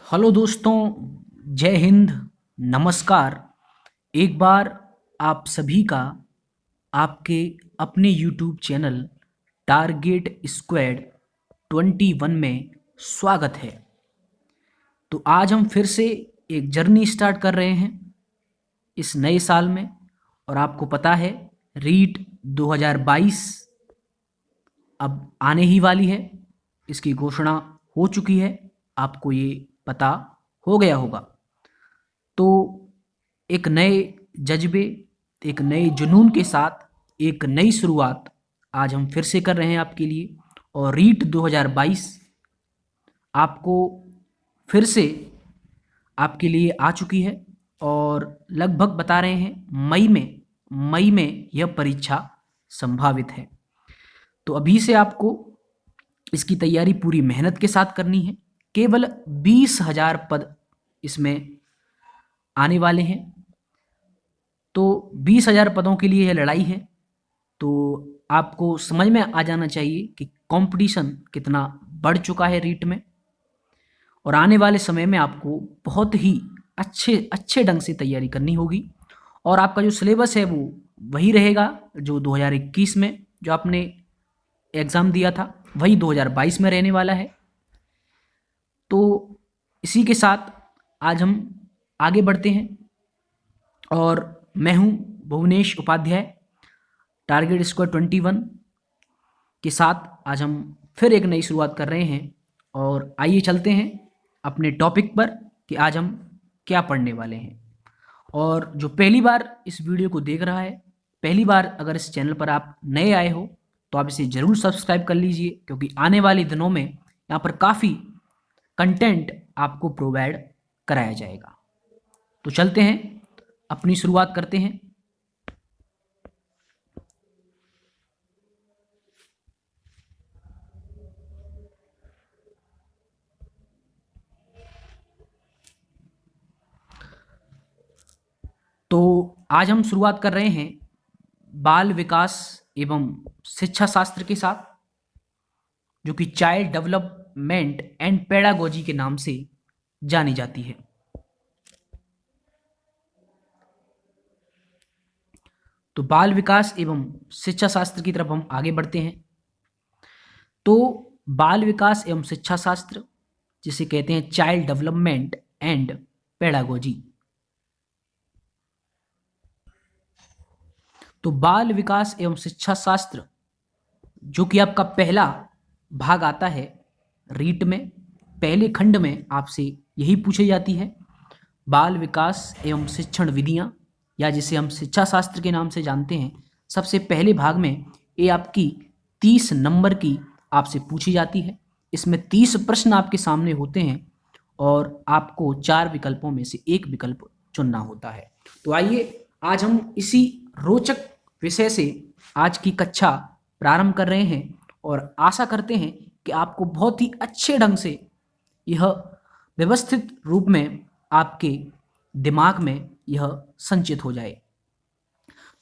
Hello दोस्तों, जय हिंद, नमस्कार। एक बार आप सभी का आपके अपने यूट्यूब चैनल टारगेट स्क्वाड 21 में स्वागत है। तो आज हम फिर से एक जर्नी स्टार्ट कर रहे हैं इस नए साल में। और आपको पता है, रीट 2022 अब आने ही वाली है। इसकी घोषणा हो चुकी है, आपको ये पता हो गया होगा। तो एक नए जज्बे, एक नए जुनून के साथ एक नई शुरुआत आज हम फिर से कर रहे हैं आपके लिए। और रीट 2022 आपको फिर से आपके लिए आ चुकी है। और लगभग बता रहे हैं मई में यह परीक्षा संभावित है। तो अभी से आपको इसकी तैयारी पूरी मेहनत के साथ करनी है। केवल 20,000 पद इसमें आने वाले हैं। तो 20,000 पदों के लिए यह लड़ाई है। तो आपको समझ में आ जाना चाहिए कि कंपटीशन कितना बढ़ चुका है रीट में। और आने वाले समय में आपको बहुत ही अच्छे ढंग से तैयारी करनी होगी। और आपका जो सिलेबस है वो वही रहेगा जो 2021 में जो आपने एग्ज़ाम दिया था, वही 2022 में रहने वाला है। तो इसी के साथ आज हम आगे बढ़ते हैं। और मैं हूं भुवनेश उपाध्याय, टारगेट स्क्वाड 21 के साथ आज हम फिर एक नई शुरुआत कर रहे हैं। और आइए चलते हैं अपने टॉपिक पर कि आज हम क्या पढ़ने वाले हैं। और जो पहली बार इस वीडियो को देख रहा है, पहली बार अगर इस चैनल पर आप नए आए हो तो आप इसे ज़रूर सब्सक्राइब कर लीजिए, क्योंकि आने वाले दिनों में यहाँ पर काफ़ी कंटेंट आपको प्रोवाइड कराया जाएगा। तो चलते हैं, अपनी शुरुआत करते हैं। तो आज हम शुरुआत कर रहे हैं बाल विकास एवं शिक्षा शास्त्र के साथ, जो कि चाइल्ड डेवलपमेंट एंड पेडागोजी के नाम से जानी जाती है। तो बाल विकास एवं शिक्षा शास्त्र की तरफ हम आगे बढ़ते हैं। तो बाल विकास एवं शिक्षा शास्त्र, जिसे कहते हैं चाइल्ड डेवलपमेंट एंड पेडागोजी। तो बाल विकास एवं शिक्षा शास्त्र जो कि आपका पहला भाग आता है रीट में, पहले खंड में आपसे यही पूछी जाती है, बाल विकास एवं शिक्षण विधियां, या जिसे हम शिक्षा शास्त्र के नाम से जानते हैं। सबसे पहले भाग में ये आपकी 30 नंबर की आपसे पूछी जाती है। इसमें 30 प्रश्न आपके सामने होते हैं और आपको 4 विकल्पों में से एक विकल्प चुनना होता है। तो आइए आज हम इसी रोचक विषय से आज की कक्षा प्रारंभ कर रहे हैं। और आशा करते हैं कि आपको बहुत ही अच्छे ढंग से यह व्यवस्थित रूप में आपके दिमाग में यह संचित हो जाए।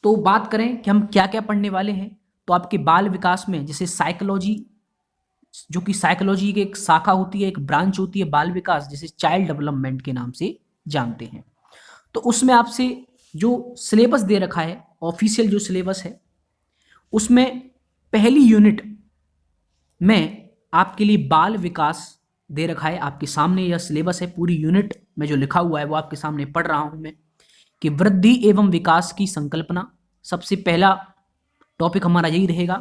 तो बात करें कि हम क्या क्या पढ़ने वाले हैं, तो आपके बाल विकास में जैसे साइकोलॉजी, जो कि साइकोलॉजी की एक शाखा होती है, एक ब्रांच होती है बाल विकास, जिसे चाइल्ड डेवलपमेंट के नाम से जानते हैं। तो उसमें आपसे जो सिलेबस दे रखा है, ऑफिशियल जो सिलेबस है, उसमें पहली यूनिट में आपके लिए बाल विकास दे रखा है। आपके सामने यह सिलेबस है, पूरी यूनिट में जो लिखा हुआ है वो आपके सामने पढ़ रहा हूं मैं, कि वृद्धि एवं विकास की संकल्पना। सबसे पहला टॉपिक हमारा यही रहेगा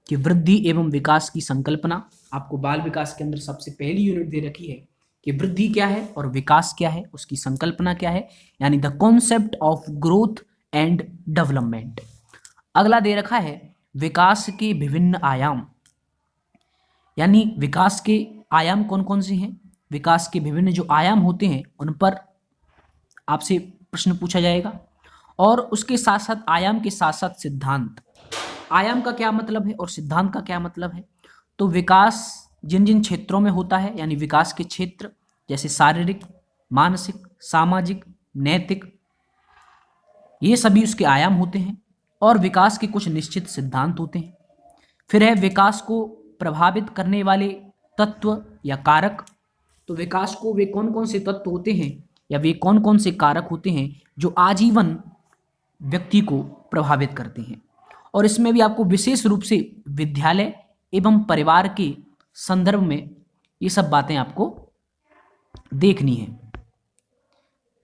कि वृद्धि एवं विकास की संकल्पना। आपको बाल विकास के अंदर सबसे पहली यूनिट दे रखी है कि वृद्धि क्या है और विकास क्या है, उसकी संकल्पना क्या है, यानी the concept of growth and development. अगला दे रखा है विकास के विभिन्न आयाम, यानी विकास के आयाम कौन कौन से हैं, विकास के विभिन्न जो आयाम होते हैं उन पर आपसे प्रश्न पूछा जाएगा। और उसके साथ साथ आयाम के साथ साथ सिद्धांत। आयाम का क्या मतलब है और सिद्धांत का क्या मतलब है। तो विकास जिन जिन क्षेत्रों में होता है, यानी विकास के क्षेत्र जैसे शारीरिक, मानसिक, सामाजिक, नैतिक, ये सभी उसके आयाम होते हैं। और विकास के कुछ निश्चित सिद्धांत होते हैं। फिर है विकास को प्रभावित करने वाले तत्व या कारक। तो विकास को वे कौन कौन से तत्व होते हैं या वे कौन कौन से कारक होते हैं जो आजीवन व्यक्ति को प्रभावित करते हैं। और इसमें भी आपको विशेष रूप से विद्यालय एवं परिवार के संदर्भ में ये सब बातें आपको देखनी है।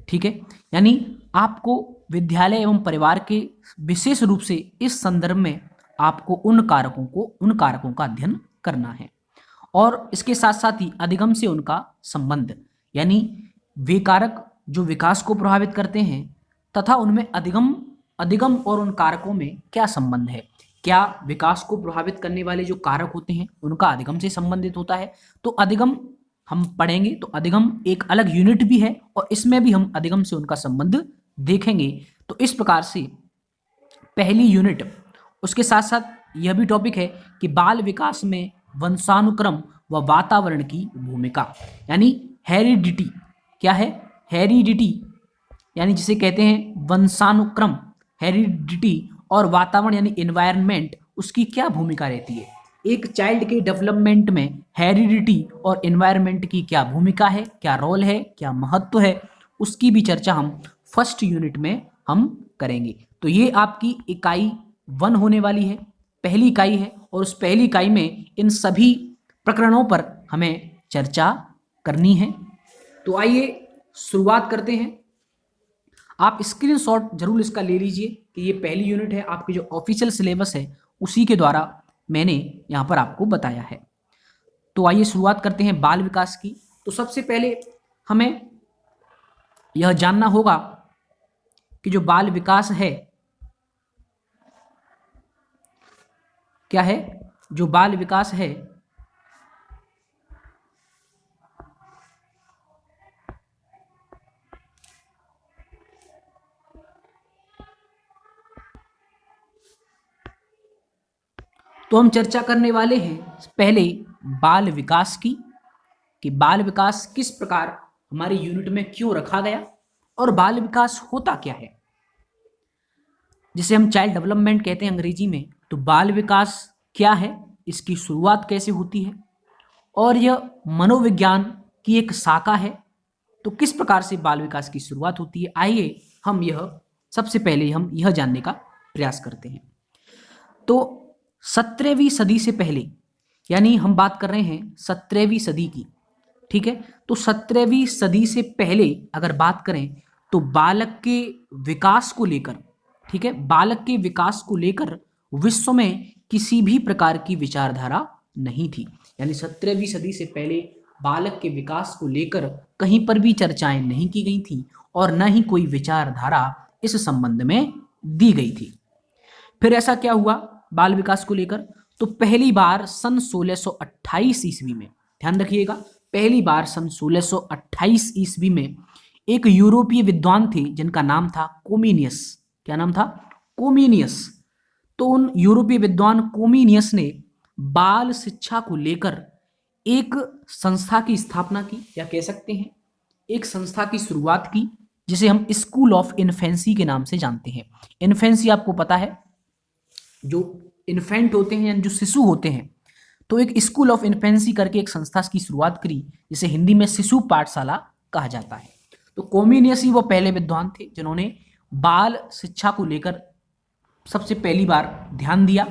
ठीक है, यानी आपको विद्यालय एवं परिवार के विशेष रूप से इस संदर्भ में आपको उन कारकों का अध्ययन करना है। और इसके साथ साथ ही अधिगम से उनका संबंध, यानी वे कारक जो विकास को प्रभावित करते हैं तथा उनमें अधिगम और उन कारकों में क्या संबंध है। क्या विकास को प्रभावित करने वाले जो कारक होते हैं उनका अधिगम से संबंधित होता है। तो अधिगम हम पढ़ेंगे, तो अधिगम एक अलग यूनिट भी है और इसमें भी हम अधिगम से उनका संबंध देखेंगे। तो इस प्रकार से पहली यूनिट, उसके साथ साथ यह भी टॉपिक है कि बाल विकास में वंशानुक्रम व वातावरण की भूमिका, यानी हेरिडिटी। क्या है? हेरिडिटी, यानी जिसे कहते हैं वंशानुक्रम, हेरिडिटी और वातावरण यानी एनवायरनमेंट, उसकी क्या भूमिका रहती है। एक चाइल्ड के डेवलपमेंट में हेरिडिटी और एनवायरनमेंट की क्या भूमिका है, क्या रोल है, क्या महत्व है, उसकी भी चर्चा हम फर्स्ट यूनिट में हम करेंगे। तो ये आपकी इकाई 1 होने वाली है, पहली इकाई है और उस पहली इकाई में इन सभी प्रकरणों पर हमें चर्चा करनी है। तो आइए शुरुआत करते हैं। आप स्क्रीनशॉट जरूर इसका ले लीजिए कि ये पहली यूनिट है, आपकी जो ऑफिशियल सिलेबस है उसी के द्वारा मैंने यहाँ पर आपको बताया है। तो आइए शुरुआत करते हैं बाल विकास की। तो सबसे पहले हमें यह जानना होगा कि जो बाल विकास है क्या है। जो बाल विकास है तो हम चर्चा करने वाले हैं पहले बाल विकास की, कि बाल विकास किस प्रकार हमारी यूनिट में क्यों रखा गया और बाल विकास होता क्या है, जिसे हम चाइल्ड डेवलपमेंट कहते हैं अंग्रेजी में। तो बाल विकास क्या है, इसकी शुरुआत कैसे होती है और यह मनोविज्ञान की एक शाखा है। तो किस प्रकार से बाल विकास की शुरुआत होती है, आइए हम सबसे पहले हम यह जानने का प्रयास करते हैं। तो 17वीं सदी से पहले, यानी हम बात कर रहे हैं 17वीं सदी की, ठीक है। तो 17वीं सदी से पहले अगर बात करें तो बालक के विकास को लेकर, ठीक है, बालक के विकास को लेकर विश्व में किसी भी प्रकार की विचारधारा नहीं थी। यानी 17वीं सदी से पहले बालक के विकास को लेकर कहीं पर भी चर्चाएं नहीं की गई थी और न ही कोई विचारधारा इस संबंध में दी गई थी। फिर ऐसा क्या हुआ बाल विकास को लेकर, तो पहली बार सन 1628 ईस्वी में, ध्यान रखिएगा, पहली बार सन 1628 ईस्वी में एक यूरोपीय विद्वान थे जिनका नाम था कोमिनियस। क्या नाम था? कोमिनियस। तो उन यूरोपीय विद्वान कोमिनियस ने बाल शिक्षा को लेकर एक संस्था की स्थापना की, या कह सकते हैं एक संस्था की शुरुआत की, जिसे हम स्कूल ऑफ इन्फेंसी के नाम से जानते हैं। इन्फेंसी आपको पता है, जो इन्फेंट होते हैं, जो शिशु होते हैं। तो एक स्कूल ऑफ इन्फेंसी करके एक संस्था की शुरुआत करी, जिसे हिंदी में शिशु पाठशाला कहा जाता है। तो कोमिनियस ही वो पहले विद्वान थे जिन्होंने बाल शिक्षा को लेकर सबसे पहली बार ध्यान दिया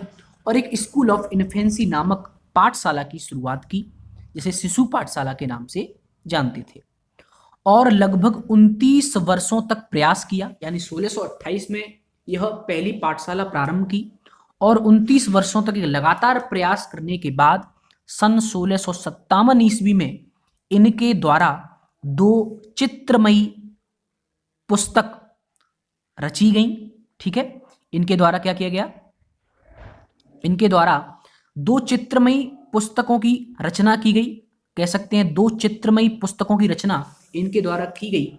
और एक स्कूल ऑफ इन्फेंसी नामक पाठशाला की शुरुआत की, जिसे शिशु पाठशाला के नाम से जानते थे। और लगभग 29 वर्षों तक प्रयास किया, यानी 1628 में यह पहली पाठशाला प्रारंभ की और 29 वर्षों तक लगातार प्रयास करने के बाद सन 1657 ईस्वी में इनके द्वारा 2 चित्रमयी पुस्तक रची गई, ठीक है। इनके द्वारा क्या किया गया, इनके द्वारा 2 चित्रमयी पुस्तकों की रचना की गई, कह सकते हैं 2 चित्रमयी पुस्तकों की रचना इनके द्वारा की गई।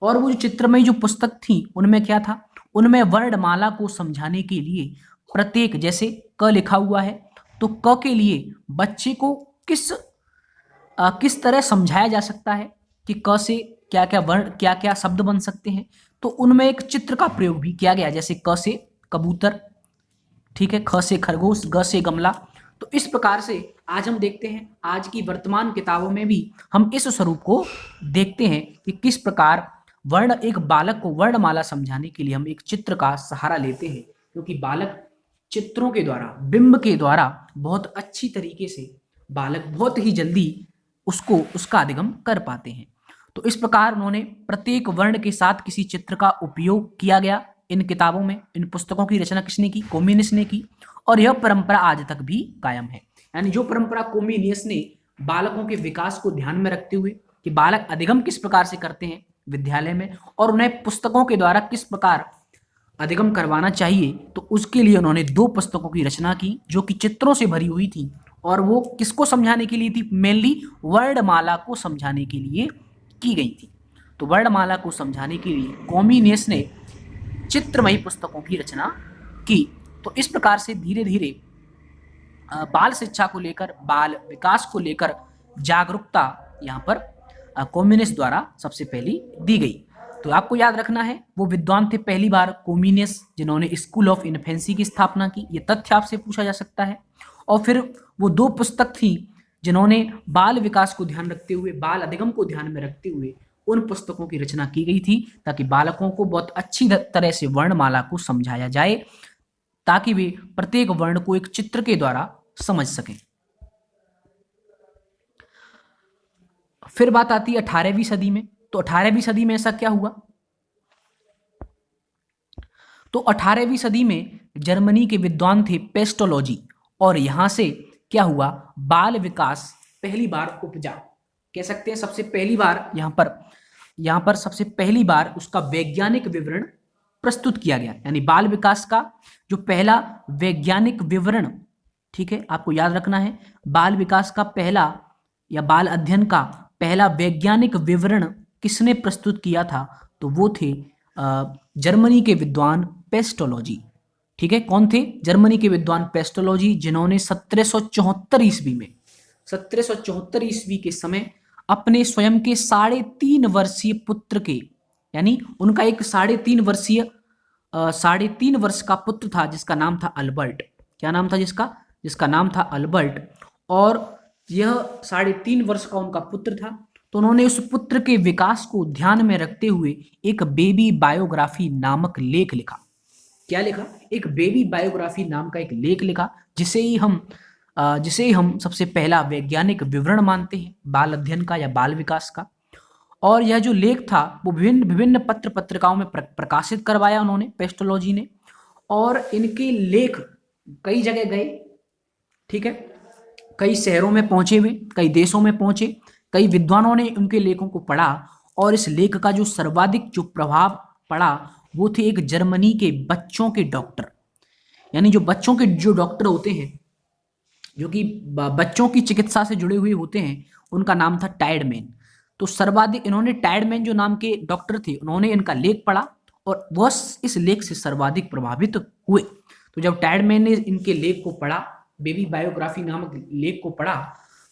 और वो जो चित्रमयी जो पुस्तक थी उनमें क्या था, उनमें वर्णमाला को समझाने के लिए प्रत्येक, जैसे क लिखा हुआ है तो क के लिए बच्चे को किस तरह समझाया जा सकता है कि क से क्या क्या वर्ण, क्या क्या शब्द बन सकते हैं। तो उनमें एक चित्र का प्रयोग भी किया गया, जैसे क से कबूतर, ठीक है, ख से खरगोश, ग से गमला। तो इस प्रकार से आज हम देखते हैं, आज की वर्तमान किताबों में भी हम इस स्वरूप को देखते हैं कि किस प्रकार वर्ण, एक बालक को वर्णमाला समझाने के लिए हम एक चित्र का सहारा लेते हैं, क्योंकि बालक चित्रों के द्वारा, बिंब के द्वारा बहुत अच्छी तरीके से बालक बहुत ही जल्दी उसका अधिगम कर पाते हैं। तो इस प्रकार उन्होंने प्रत्येक वर्ण के साथ किसी चित्र का उपयोग किया गया इन किताबों में। इन पुस्तकों की रचना किसने की? कोमिनियस ने की, और यह परंपरा आज तक भी कायम है। यानी जो परंपरा कोमिनियस ने बालकों के विकास को ध्यान में रखते हुए कि बालक अधिगम किस प्रकार से करते हैं विद्यालय में, और उन्हें पुस्तकों के द्वारा किस प्रकार अधिगम करवाना चाहिए, तो उसके लिए उन्होंने 2 पुस्तकों की रचना की जो कि चित्रों से भरी हुई थी, और वो किसको समझाने के लिए थी? मेनली वर्णमाला को समझाने के लिए की गई थी। तो वर्णमाला को समझाने के लिए कोमिनियस ने चित्रमयी पुस्तकों की रचना की। तो इस प्रकार से धीरे धीरे बाल शिक्षा को लेकर, बाल विकास को लेकर जागरूकता यहाँ पर कोमिनियस द्वारा सबसे पहली दी गई। तो आपको याद रखना है, वो विद्वान थे पहली बार कोमिनियस जिन्होंने स्कूल ऑफ इन्फेंसी की स्थापना की। ये तथ्य आपसे पूछा जा सकता है। और फिर वो 2 पुस्तक थी जिन्होंने बाल विकास को ध्यान रखते हुए, बाल अधिगम को ध्यान में रखते हुए उन पुस्तकों की रचना की गई थी, ताकि बालकों को बहुत अच्छी तरह से वर्णमाला को समझाया जाए, ताकि वे प्रत्येक वर्ण को एक चित्र के द्वारा समझ सकें। फिर बात आती है 18वीं सदी में। तो 18वीं सदी में ऐसा क्या हुआ? तो 18वीं सदी में जर्मनी के विद्वान थे पेस्टोलॉजी, और यहां से क्या हुआ? बाल विकास पहली बार उपजा, कह सकते हैं सबसे पहली बार यहां पर सबसे पहली बार उसका वैज्ञानिक विवरण प्रस्तुत किया गया। यानी बाल विकास का जो पहला वैज्ञानिक विवरण, ठीक है, आपको याद रखना है, बाल विकास का पहला या बाल अध्ययन का पहला वैज्ञानिक विवरण किसने प्रस्तुत किया था? तो वो थे जर्मनी के विद्वान पेस्टोलॉजी। ठीक है, कौन थे? जर्मनी के विद्वान पेस्टोलॉजी, जिन्होंने 1774 ईस्वी में, 1774 ईस्वी के समय अपने स्वयं के 3.5 वर्षीय पुत्र के, यानी उनका एक 3.5 वर्ष का पुत्र था जिसका नाम था अल्बर्ट। क्या नाम था जिसका नाम था अल्बर्ट, और यह 3.5 वर्ष का उनका पुत्र था। तो उन्होंने उस पुत्र के विकास को ध्यान में रखते हुए एक बेबी बायोग्राफी नामक लेख लिखा। क्या लिखा? एक बेबी बायोग्राफी नाम का एक लेख लिखा, जिसे ही हम सबसे पहला वैज्ञानिक विवरण मानते हैं बाल अध्ययन का या बाल विकास का। और यह जो लेख था वो विभिन्न पत्र पत्रिकाओं में प्रकाशित करवाया उन्होंने, पेस्टोलॉजी ने, और इनके लेख कई जगह गए। ठीक है, कई शहरों में पहुंचे हुए, कई देशों में पहुंचे, कई विद्वानों ने उनके लेखों को पढ़ा, और इस लेख का जो सर्वाधिक जो प्रभाव पड़ा वो थे एक जर्मनी के बच्चों के डॉक्टर। यानी जो बच्चों के जो डॉक्टर होते हैं, जो कि बच्चों की चिकित्सा से जुड़े हुए होते हैं, उनका नाम था टायडमैन। तो सर्वाधिक इन्होंने, टायडमैन जो नाम के डॉक्टर थे, उन्होंने इनका लेख पढ़ा और वह इस लेख से सर्वाधिक प्रभावित हुए। तो जब टायडमैन ने इनके लेख को पढ़ा, बेबी बायोग्राफी नामक लेख को पढ़ा,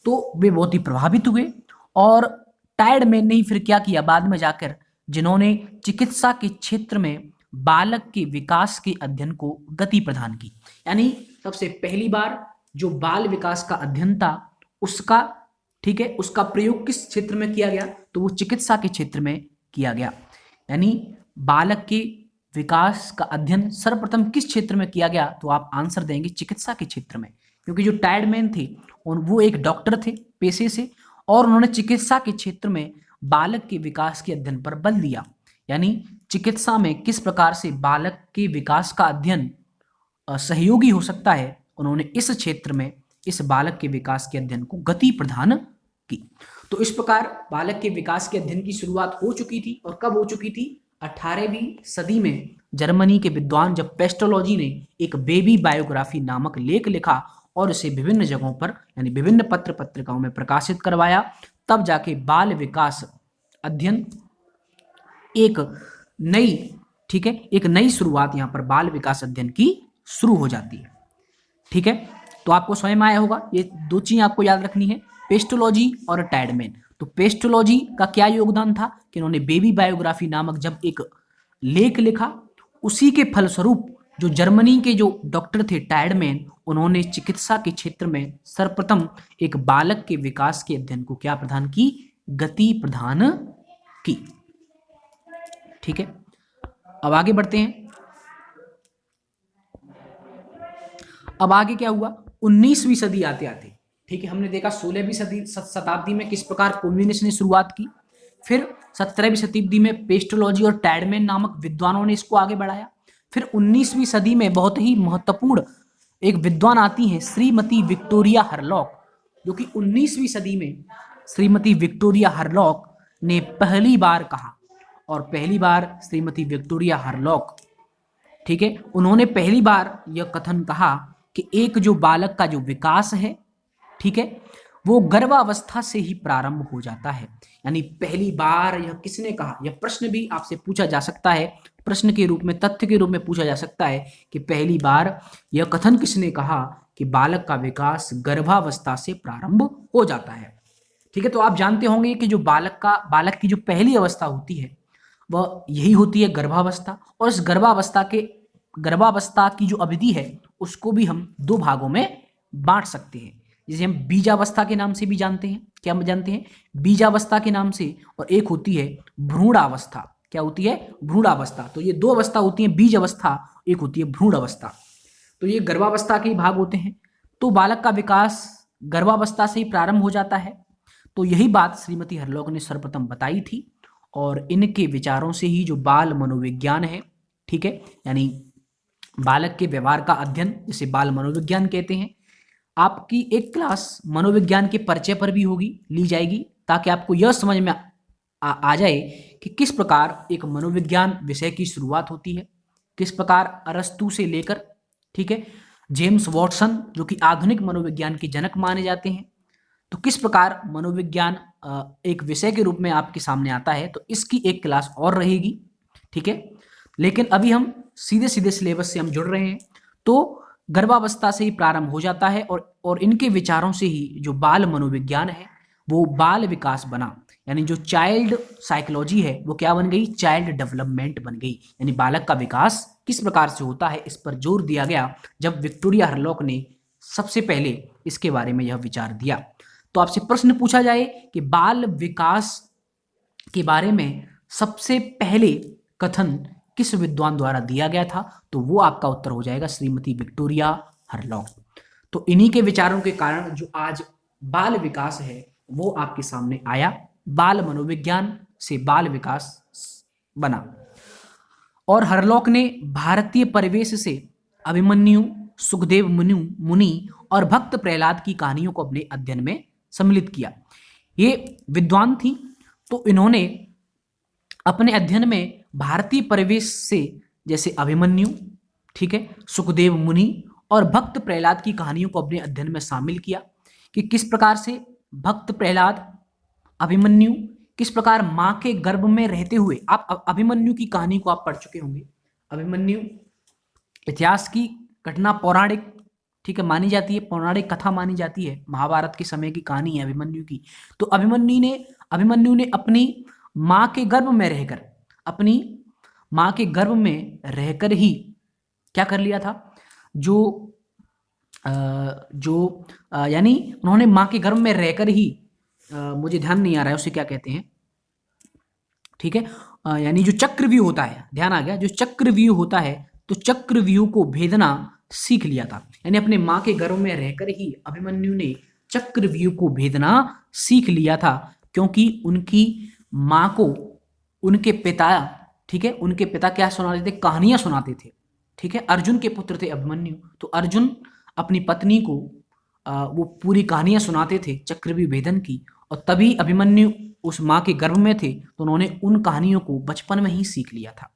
तो वे बहुत ही प्रभावित हुए। और टायडमैन ने ही फिर क्या किया बाद में जाकर, जिन्होंने चिकित्सा के क्षेत्र में बालक के विकास के अध्ययन को गति प्रदान की। यानी सबसे पहली बार जो बाल विकास का अध्ययन था उसका, ठीक है, उसका प्रयोग किस क्षेत्र में किया गया? तो वो चिकित्सा के क्षेत्र में किया गया। यानी बालक के विकास का अध्ययन सर्वप्रथम किस क्षेत्र में किया गया? तो आप आंसर देंगे चिकित्सा के क्षेत्र में, क्योंकि जो टायडमैन थे वो एक डॉक्टर थे पेशे से, और उन्होंने चिकित्सा के क्षेत्र में बालक के विकास के अध्ययन पर बल दिया। यानी चिकित्सा में किस प्रकार से बालक के विकास का अध्ययन सहयोगी हो सकता है, उन्होंने इस क्षेत्र में इस बालक के विकास के अध्ययन को गति प्रदान की। तो इस प्रकार बालक के विकास के अध्ययन की शुरुआत हो चुकी थी। और कब हो चुकी थी? 18वीं सदी में जर्मनी के विद्वान जब पेस्टोलॉजी ने एक बेबी बायोग्राफी नामक लेख लिखा और इसे विभिन्न जगहों पर, यानी विभिन्न पत्र पत्रिकाओं में प्रकाशित करवाया, तब जाके बाल विकास अध्ययन एक नई, ठीक है, एक नई शुरुआत यहाँ पर बाल विकास अध्ययन की शुरू हो जाती है। ठीक है, तो आपको समझ में आया होगा। ये 2 चीजें आपको याद रखनी है, पेस्टोलॉजी और टायडमैन। तो पेस्टोलॉजी का क्या योगदान था कि उन्होंने बेबी बायोग्राफी नामक जब एक लेख लिखा, उसी के फलस्वरूप जो जर्मनी के जो डॉक्टर थे टायरमैन, उन्होंने चिकित्सा के क्षेत्र में सर्वप्रथम एक बालक के विकास के अध्ययन को क्या प्रदान की? गति प्रदान की। ठीक है, अब आगे बढ़ते हैं। अब आगे क्या हुआ? 19वीं सदी आते आते, ठीक है, हमने देखा 16वीं शताब्दी में किस प्रकार कोलिनियस ने शुरुआत की, फिर 17वीं शताब्दी में पेस्टोलॉजी और टैडमैन नामक विद्वानों ने इसको आगे बढ़ाया। फिर 19वीं सदी में बहुत ही महत्वपूर्ण एक विद्वान आती हैं, श्रीमती विक्टोरिया हरलॉक, जो कि 19वीं सदी में श्रीमती विक्टोरिया हरलॉक ने पहली बार कहा। और पहली बार श्रीमती विक्टोरिया हरलॉक, ठीक है, उन्होंने पहली बार यह कथन कहा कि एक जो बालक का जो विकास है, ठीक है, वो गर्भावस्था से ही प्रारंभ हो जाता है। यानी पहली बार यह किसने कहा? यह प्रश्न भी आपसे पूछा जा सकता है, प्रश्न के रूप में, तथ्य के रूप में पूछा जा सकता है कि पहली बार यह कथन किसने कहा कि बालक का विकास गर्भावस्था से प्रारंभ हो जाता है। ठीक है, तो आप जानते होंगे कि जो बालक की जो पहली अवस्था होती है वह यही होती है, गर्भावस्था। और इस गर्भावस्था की जो अवधि है उसको भी हम दो भागों में बांट सकते हैं, जिसे हम बीजावस्था के नाम से भी जानते हैं। क्या हम जानते हैं? बीजावस्था के नाम से। और एक होती है भ्रूणावस्था। क्या होती है? भ्रूणावस्था। तो ये दो अवस्था होती है, बीज अवस्था, एक होती है भ्रूण अवस्था। तो ये गर्भावस्था के ही भाग होते हैं। तो बालक का विकास गर्भावस्था से ही प्रारंभ हो जाता है। तो यही बात श्रीमती हरलॉक ने सर्वप्रथम बताई थी। और इनके विचारों से ही जो बाल मनोविज्ञान है, ठीक है, यानी बालक के व्यवहार का अध्ययन, जिसे बाल मनोविज्ञान कहते हैं, आपकी एक क्लास मनोविज्ञान के परिचय पर भी होगी, ली जाएगी, ताकि आपको यह समझ में आ जाए कि किस प्रकार एक मनोविज्ञान विषय की शुरुआत होती है, किस प्रकार अरस्तु से लेकर, ठीक है, जेम्स वॉटसन, जो कि आधुनिक मनोविज्ञान के जनक माने जाते हैं, तो किस प्रकार मनोविज्ञान एक विषय के रूप में आपके सामने आता है। तो इसकी एक क्लास और रहेगी, ठीक है। लेकिन अभी हम सीधे सीधे सिलेबस से हम जुड़ रहे हैं। तो गर्भावस्था से ही प्रारंभ हो जाता है और इनके विचारों से ही जो बाल मनोविज्ञान है वो बाल विकास बना। यानी जो चाइल्ड साइकोलॉजी है वो क्या बन गई? चाइल्ड डेवलपमेंट बन गई। यानी बालक का विकास किस प्रकार से होता है, इस पर जोर दिया गया जब विक्टोरिया हरलॉक ने सबसे पहले इसके बारे में यह विचार दिया। तो आपसे प्रश्न पूछा जाए कि बाल विकास के बारे में सबसे पहले कथन किस विद्वान द्वारा दिया गया था, तो वो आपका उत्तर हो जाएगा श्रीमती विक्टोरिया हरलॉक। तो इन्हीं के विचारों के कारण जो आज बाल विकास है वो आपके सामने आया। बाल मनोविज्ञान से बाल विकास बना। और हरलॉक ने भारतीय परिवेश से अभिमन्यु, सुखदेव मुनि और भक्त प्रहलाद की कहानियों को अपने अध्ययन में सम्मिलित किया। ये विद्वान थी, तो इन्होंने अपने अध्ययन में भारतीय परिवेश से जैसे अभिमन्यु, ठीक है, सुखदेव मुनि और भक्त प्रहलाद की कहानियों को अपने अध्ययन में शामिल किया कि किस प्रकार से भक्त प्रहलाद, अभिमन्यु किस प्रकार मां के गर्भ में रहते हुए, आप अभिमन्यु की कहानी को आप पढ़ चुके होंगे। अभिमन्यु इतिहास की घटना, पौराणिक, ठीक है, मानी जाती है, पौराणिक कथा मानी जाती है, महाभारत के समय की कहानी है अभिमन्यु की। तो अभिमन्यु ने अपनी मां के गर्भ में रहकर ही क्या कर लिया था, यानी उन्होंने मां के गर्भ में रहकर ही, मुझे ध्यान नहीं आ रहा है उसे क्या कहते हैं, ठीक है, यानी जो चक्रव्यूह होता है, ध्यान आ गया, जो चक्रव्यूह होता है, तो चक्रव्यूह को भेदना सीख लिया था। यानी अपने मां के गर्भ में रहकर ही अभिमन्यु ने चक्रव्यूह को भेदना सीख लिया था, क्योंकि उनकी मां को उनके पिता, ठीक है, उनके पिता क्या सुनाते थे? कहानियां सुनाते थे, ठीक है। अर्जुन के पुत्र थे अभिमन्यु, तो अर्जुन अपनी पत्नी को वो पूरी कहानियां सुनाते थे चक्रव्यूह भेदन की, और तभी अभिमन्यु उस मां के गर्भ में थे, तो उन्होंने उन कहानियों को बचपन में ही सीख लिया था।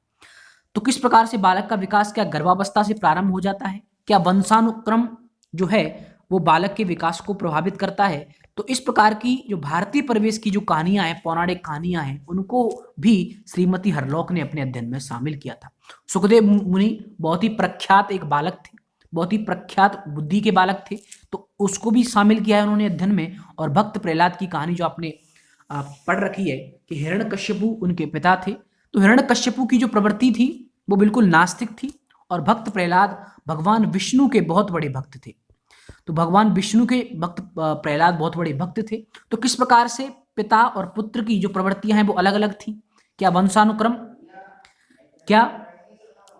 तो किस प्रकार से बालक का विकास क्या गर्भावस्था से प्रारंभ हो जाता है? क्या वंशानुक्रम जो है वो बालक के विकास को प्रभावित करता है? तो इस प्रकार की जो भारतीय परिवेश की जो कहानियां हैं, पौराणिक कहानियां हैं, उनको भी श्रीमती हरलॉक ने अपने अध्ययन में शामिल किया था। सुखदेव मुनि बहुत ही प्रख्यात एक बालक थे, बहुत ही प्रख्यात बुद्धि के बालक थे, तो उसको भी शामिल किया है उन्होंने अध्ययन में। और भक्त प्रहलाद की कहानी जो आपने पढ़ रखी है कि हिरण्यकश्यपु उनके पिता थे, तो हिरण्यकश्यपु की जो प्रवृत्ति थी वो बिल्कुल नास्तिक थी, और भक्त प्रहलाद भगवान विष्णु के बहुत बड़े भक्त थे। तो भगवान विष्णु के भक्त प्रहलाद बहुत बड़े भक्त थे। तो किस प्रकार से पिता और पुत्र की जो प्रवृत्तियां हैं वो अलग अलग थी? क्या वंशानुक्रम, क्या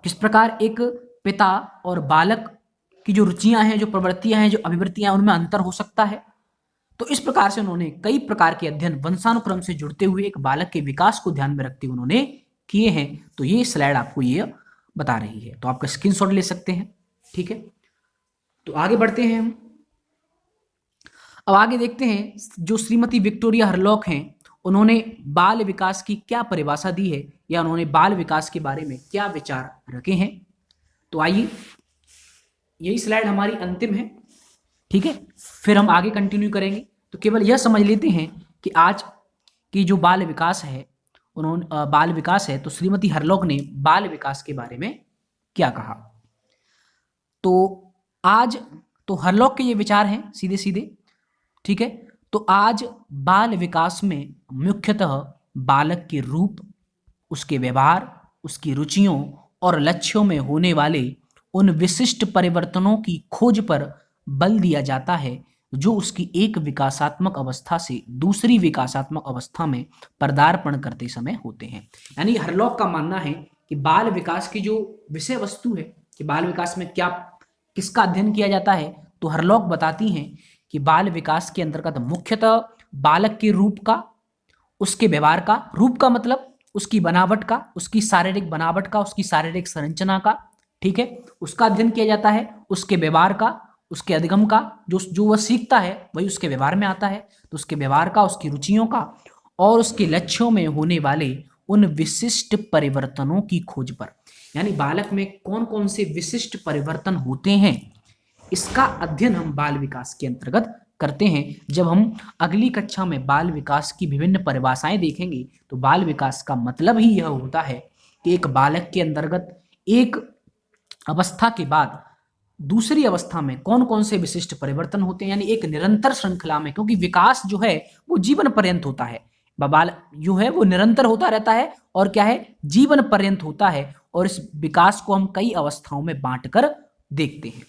किस प्रकार एक पिता और बालक की जो रुचियां हैं, जो प्रवृत्तियां हैं, जो अभिवृत्तियां, उनमें अंतर हो सकता है? तो इस प्रकार से उन्होंने कई प्रकार के अध्ययन वंशानुक्रम से जुड़ते हुए एक बालक के विकास को ध्यान में रखते हुए उन्होंने किए हैं। तो ये स्लाइड आपको ये बता रही है, तो आपका स्क्रीनशॉट ले सकते हैं। ठीक है, तो आगे बढ़ते हैं हम। अब आगे देखते हैं जो श्रीमती विक्टोरिया हरलॉक हैं, उन्होंने बाल विकास की क्या परिभाषा दी है, या उन्होंने बाल विकास के बारे में क्या विचार रखे हैं। तो आइए, यही स्लाइड हमारी अंतिम है। ठीक है, फिर हम आगे कंटिन्यू करेंगे। तो केवल यह समझ लेते हैं कि आज की जो बाल विकास है, उन्होंने बाल विकास है, तो श्रीमती हरलॉक ने बाल विकास के बारे में क्या कहा। तो आज तो हरलॉक के ये विचार हैं सीधे सीधे। ठीक है, तो आज बाल विकास में मुख्यतः बालक के रूप, उसके व्यवहार, उसकी रुचियों और लक्ष्यों में होने वाले उन विशिष्ट परिवर्तनों की खोज पर बल दिया जाता है जो उसकी एक विकासात्मक अवस्था से दूसरी विकासात्मक अवस्था में पदार्पण करते समय होते हैं। यानी हरलॉक का मानना है कि बाल विकास की जो विषय वस्तु है कि बाल विकास में क्या किसका अध्ययन किया जाता है, तो हरलॉक बताती हैं कि बाल विकास के अंतर्गत मुख्यतः बालक के रूप का, उसके व्यवहार का, रूप का मतलब उसकी बनावट का, उसकी शारीरिक बनावट का, उसकी शारीरिक संरचना का, ठीक है, उसका अध्ययन किया जाता है। उसके व्यवहार का, उसके अधिगम का, जो वह सीखता है वही उसके व्यवहार में आता है, तो उसके व्यवहार का, उसकी रुचियों का और उसके लक्ष्यों में होने वाले उन विशिष्ट परिवर्तनों की खोज पर, यानी बालक में कौन कौन से विशिष्ट परिवर्तन होते हैं, इसका अध्ययन हम बाल विकास के अंतर्गत करते हैं। जब हम अगली कक्षा में बाल विकास की विभिन्न परिभाषाएं देखेंगे, तो बाल विकास का मतलब ही यह होता है कि एक बालक के अंतर्गत एक अवस्था के बाद दूसरी अवस्था में कौन कौन से विशिष्ट परिवर्तन होते हैं, यानी एक निरंतर श्रृंखला में, क्योंकि विकास जो है वो जीवन पर्यंत होता है, बाल जो है वो निरंतर होता रहता है और क्या है, जीवन पर्यंत होता है। और इस विकास को हम कई अवस्थाओं में बांटकर देखते हैं।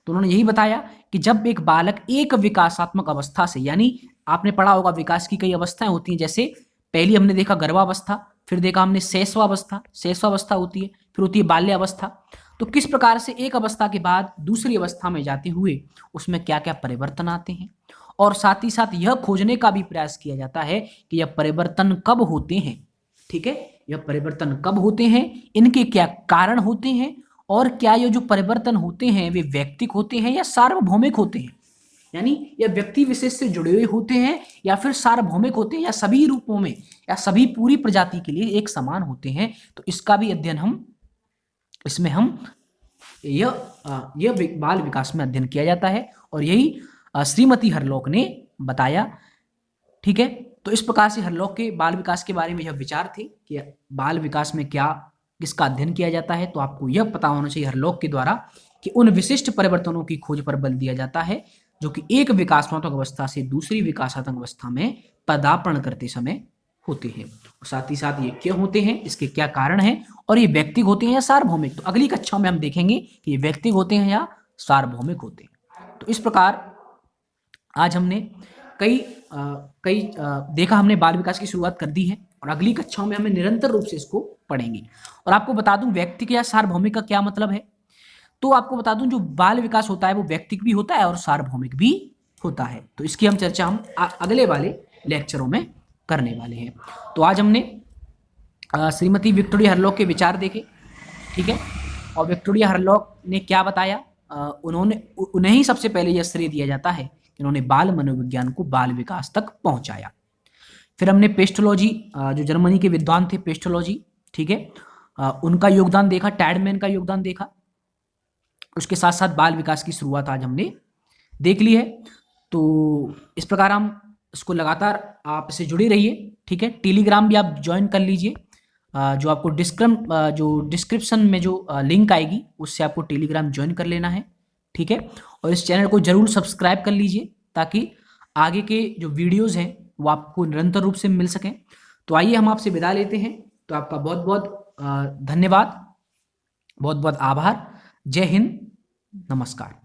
तो उन्होंने यही बताया कि जब एक बालक एक विकासात्मक अवस्था से, यानी आपने पढ़ा होगा विकास की कई अवस्थाएं होती हैं, जैसे पहली हमने देखा गर्भावस्था, फिर देखा हमने शैशवावस्था होती है, फिर होती है बाल्यावस्था। तो किस प्रकार से एक अवस्था के बाद दूसरी अवस्था में जाते हुए उसमें क्या क्या परिवर्तन आते हैं, और साथ ही साथ यह खोजने का भी प्रयास किया जाता है कि यह परिवर्तन कब होते हैं। ठीक है, यह परिवर्तन कब होते हैं, इनके क्या कारण होते हैं, और क्या ये जो परिवर्तन होते हैं वे व्यक्तिक होते हैं या सार्वभौमिक होते हैं, यानी यह व्यक्ति विशेष से जुड़े हुए होते हैं या फिर सार्वभौमिक होते हैं, या सभी रूपों में या सभी पूरी प्रजाति के लिए एक समान होते हैं। तो इसका भी अध्ययन हम इसमें हम यह बाल विकास में अध्ययन किया जाता है, और यही श्रीमती हरलॉक ने बताया। ठीक है, तो इस प्रकार से हरलॉक के बाल विकास के बारे में यह विचार थे कि बाल विकास में क्या किसका अध्ययन किया जाता है। तो आपको यह पता होना चाहिए हरलॉक के द्वारा कि उन विशिष्ट परिवर्तनों की खोज पर बल दिया जाता है जो कि एक विकासात्मक अवस्था से दूसरी विकासात्मक अवस्था में पदार्पण करते समय होते हैं, और साथ ही साथ ये क्यों होते हैं, इसके क्या कारण हैं, और ये व्यक्तिगत होते हैं या सार्वभौमिक। तो अगली कक्षा में हम देखेंगे कि ये व्यक्तिगत होते हैं या सार्वभौमिक होते हैं। तो इस प्रकार आज हमने देखा, हमने बाल विकास की शुरुआत कर दी है, और अगली कक्षाओं में हमें निरंतर रूप से इसको पढ़ेंगे। और आपको बता दूं व्यक्तिगत या सार्वभौमिक का क्या मतलब है। तो आपको बता दूं जो बाल विकास होता है वो व्यक्तिगत भी होता है और सार्वभौमिक भी होता है। तो इसकी हम चर्चा हम अगले वाले लेक्चरों में करने वाले हैं। तो आज हमने श्रीमती विक्टोरिया हरलॉक के विचार देखे। ठीक है, और विक्टोरिया हरलॉक ने क्या बताया, उन्हें ही सबसे पहले यह श्रेय दिया जाता है कि उन्होंने बाल मनोविज्ञान को बाल विकास तक पहुंचाया। फिर हमने पेस्टोलॉजी, जो जर्मनी के विद्वान थे पेस्टोलॉजी, ठीक है, उनका योगदान देखा, टैडमैन का योगदान देखा। उसके साथ साथ बाल विकास की शुरुआत आज हमने देख ली है। तो इस प्रकार हम इसको लगातार आप इससे जुड़े रहिए। ठीक है, टेलीग्राम भी आप ज्वाइन कर लीजिए, जो आपको डिस्क्रिप्शन में जो लिंक आएगी उससे आपको टेलीग्राम ज्वाइन कर लेना है। ठीक है, और इस चैनल को जरूर सब्सक्राइब कर लीजिए ताकि आगे के जो वीडियोज़ हैं वो आपको निरंतर रूप से मिल सकें। तो आइए हम आपसे विदा लेते हैं। तो आपका बहुत बहुत धन्यवाद। बहुत बहुत आभार। जय हिंद, नमस्कार।